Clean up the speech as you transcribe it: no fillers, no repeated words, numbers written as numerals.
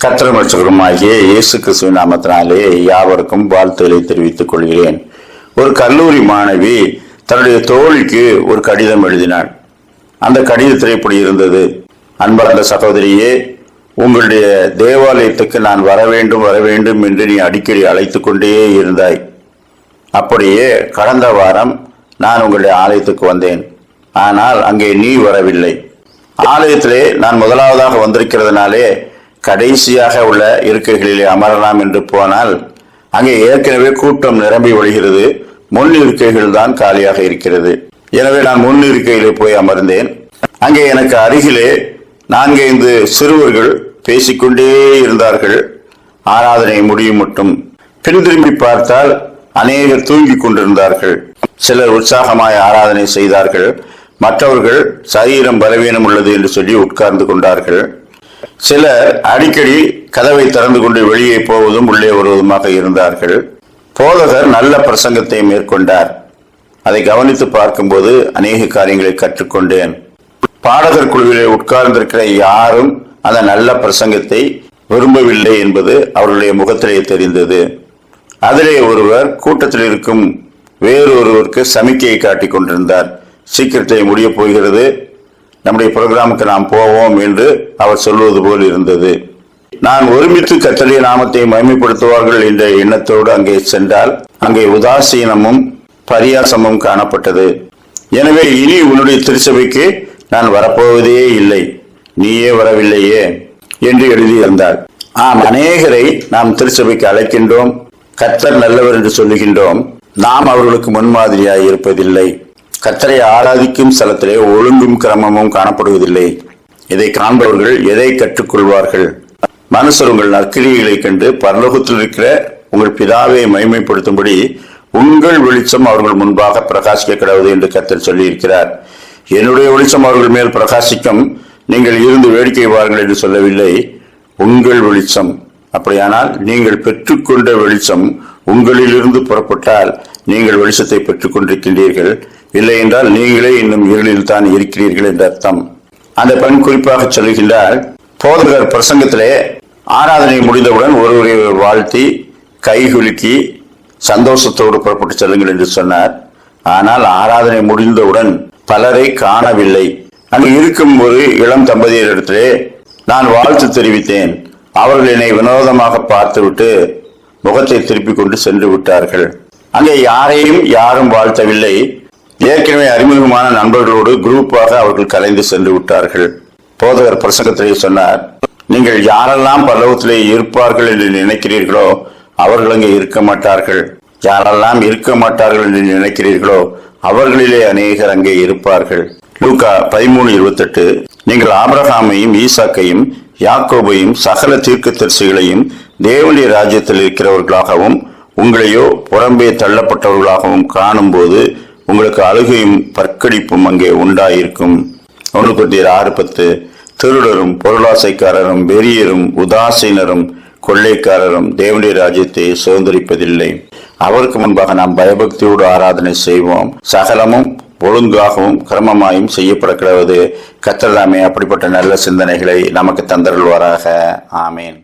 கர்த்தரும் இரட்சகருமாகிய இயேசு கிறிஸ்துவின் நாமத்தினாலே யாவருக்கும் வாழ்த்துக்களை தெரிவித்துக் கொள்கிறேன். ஒரு கல்லூரி மாணவி தன்னுடைய தோழிக்கு ஒரு கடிதம் எழுதினாள். அந்த கடிதத்தில் இப்படி இருந்தது: அன்பார்ந்த சகோதரியே, உங்களுடைய தேவாலயத்துக்கு நான் வர வேண்டும் என்று நீ அடிக்கடி அழைத்து கொண்டே இருந்தாய். அப்படியே கடந்த வாரம் நான் உங்களுடைய ஆலயத்துக்கு வந்தேன். ஆனால் அங்கே நீ வரவில்லை. ஆலயத்திலே நான் முதலாவதாக வந்திருக்கிறதுனாலே கடைசியாக உள்ள இருக்கைகளிலே அமரலாம் என்று போனால் அங்கே ஏற்கனவே கூட்டம் நிரம்பி வழிகிறது. முன் இருக்கைகள் தான் காலியாக இருக்கிறது. எனவே நான் முன் இருக்கையிலே போய் அமர்ந்தேன். அங்கே எனக்கு அருகிலே 4-5 சிறுவர்கள் பேசிக்கொண்டே இருந்தார்கள். ஆராதனை முடியும் மட்டும். பின் திரும்பி பார்த்தால் அநேகர் தூங்கிக் கொண்டிருந்தார்கள். சிலர் உற்சாகமாய் ஆராதனை செய்தார்கள். மற்றவர்கள் சரீரம் பலவீனம் உள்ளது என்று சொல்லி உட்கார்ந்து கொண்டார்கள். சிலர் அடிக்கடி கதவை திறந்து கொண்டு வெளியே போவதும் உள்ளே வருவதுமாக இருந்தார்கள். போதகர் நல்ல பிரசங்கத்தை மேற்கொண்டார். அதை கவனித்து பார்க்கும்போது அநேக காரியங்களை கற்றுக்கொண்டேன். பாடகர் குழுவிலே உட்கார்ந்திருக்கிற யாரும் அந்த நல்ல பிரசங்கத்தை விரும்பவில்லை என்பது அவருடைய முகத்திலே தெரிந்தது. அதிலே ஒருவர் கூட்டத்தில் இருக்கும் வேறொருவருக்கு சமிக்கையை காட்டிக் கொண்டிருந்தார். சீக்கிரத்தை முடிய போகிறது, நம்முடைய புரோகிராமுக்கு நாம் போவோம் என்று அவர் சொல்வது போல் இருந்தது. நான் ஒருமித்து கர்த்தருடைய நாமத்தை மகிமைப்படுத்துவார்கள் என்ற எண்ணத்தோடு அங்கே சென்றால் அங்கே உதாசீனமும் பரியாசமும் காணப்பட்டது. எனவே இனி உன்னுடைய திருச்சபைக்கு நான் வரப்போவதே இல்லை, நீயே வரவில்லையே என்று எழுதியிருந்தார். அநேகரை நாம் திருச்சபைக்கு அழைக்கின்றோம், கர்த்தர் நல்லவர் என்று சொல்லுகின்றோம். நாம் அவர்களுக்கு முன்மாதிரியாய் இருப்பதில்லை. கர்த்தரை ஆராதிக்கும் ஸ்தலத்திலே ஒழுங்கும் கிரமமும் காணப்படுவதில்லை. இதை காண்பவர்கள் எதை கற்றுக்கொள்வார்கள்? மனுஷர் உங்கள் நற்கிரியைகளை கண்டு பரலோகத்தில் இருக்கிற உங்கள் பிதாவை மகிமைப்படுத்தும்படி உங்கள் வெளிச்சம் அவர்கள் முன்பாக பிரகாசிக்க கடவுது என்று கர்த்தர் சொல்லி இருக்கிறார். என்னுடைய வெளிச்சம் அவர்கள் மேல் பிரகாசிக்கும், நீங்கள் இருந்து வேடிக்கை வாருங்கள் என்று சொல்லவில்லை. உங்கள் வெளிச்சம். அப்படியானால் நீங்கள் பெற்றுக்கொண்ட வெளிச்சம் உங்களிலிருந்து புறப்பட்டால் நீங்கள் வெளிச்சத்தை பெற்றுக் கொண்டிருக்கின்றீர்கள். இல்லை என்றால் நீங்களே இன்னும் இருளில் தான் இருக்கிறீர்கள் என்ற அர்த்தம். அந்த பெண் குறிப்பாக சொல்லுகின்றார், போதகர் பிரசங்கத்திலே ஆராதனை முடிந்தவுடன் ஒருவரை வாழ்த்தி கைகுலுக்கி சந்தோஷத்தோடு புறப்பட்டு செல்லுங்கள் என்று சொன்னார். ஆனால் ஆராதனை முடிந்தவுடன் பலரை காணவில்லை. அங்கு இருக்கும் ஒரு இளம் தம்பதியரிடத்திலே நான் வாழ்த்து தெரிவித்தேன். அவர்கள் என்னை வினோதமாக பார்த்துவிட்டு முகத்தை திருப்பிக் கொண்டு சென்று விட்டார்கள். அங்கே யாரும் வாழ்த்தவில்லை. ஏற்கனவே அறிமுகமான நண்பர்களோடு குரூப்பாக அவர்கள் கலைந்து சென்று விட்டார்கள். போதகர் பிரசங்கத்திலே சொன்னார், நீங்கள் யாரெல்லாம் பரலோகத்திலே இருப்பார்கள் என்று நினைக்கிறீர்களோ அவர்கள் அங்கே இருக்க மாட்டார்கள். யாரெல்லாம் இருக்க மாட்டார்கள் என்று நினைக்கிறீர்களோ அவர்களிலே அநேகர் அங்கே இருப்பார்கள். லூக்கா 13:28. நீங்கள் ஆபிரகாமையும் ஈசாக்கையும் யாக்கோபையும் சகல தீர்க்கதரிசிகளையும் தேவனுடைய ராஜ்யத்தில் இருக்கிறவர்களாகவும் உங்களையோ புறம்பே தள்ளப்பட்டவர்களாகவும் காணும் போது உங்களுக்கு அழுகையும் பற்கடிப்பும் அங்கே உண்டாயிருக்கும். 1 Corinthians 6:10. திருடரும் பொருளாசைக்காரரும் வெறியரும் உதாசீனரும் கொள்ளைக்காரரும் தேவனுடைய ராஜ்யத்தை சுதந்திரிப்பதில்லை. அவருக்கு முன்பாக நாம் பயபக்தியோடு ஆராதனை செய்வோம். சகலமும் ஒழுங்காகவும் கிரமமாயும் செய்யப்பட கிடவது. கர்த்தர் தாமே அப்படிப்பட்ட நல்ல சிந்தனைகளை நமக்கு தந்தருள்வாராக. ஆமேன்.